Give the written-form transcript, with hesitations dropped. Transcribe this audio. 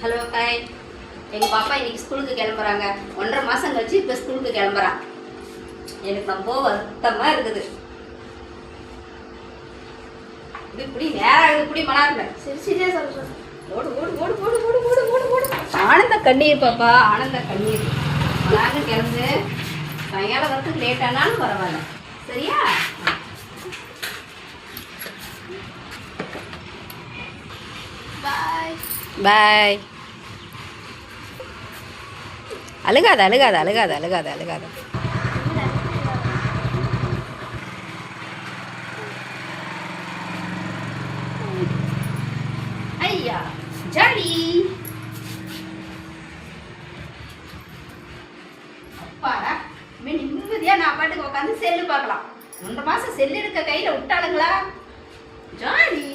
Hello hi. எங்கள் பாப்பா இன்னைக்கு ஸ்கூலுக்கு கிளம்புறாங்க. 1.5 மாதம் கழிச்சு இப்போ ஸ்கூலுக்கு கிளம்புறான். எனக்கு ரொம்ப வருத்தமாக இருக்குது. இப்படி நேரம் இப்படி மனாருங்க. சரி சரியா சொல்கிறேன். ஓடு ஓடு ஓடு ஓடு ஓடு ஓடு ஓடு ஓடு. ஆனந்த கண்ணீர் பாப்பா, ஆனந்த கண்ணீர். மனாரு கிளம்பு. சாயங்காலம் வரத்துக்கு லேட் ஆனாலும் பரவாயில்ல. சரியா? பாய் பாய். அழுகாத அழுகாத அழுகாத அழுகாத அழுகாத. ஐயா ஜாலி. அப்பாடா நிம்மதியா நான் பாட்டுக்கு உட்காந்து செல்லு பார்க்கலாம். 1.5 மாசம் செல்லு எடுக்க கையில விட்டாளுங்களா? ஜாலி.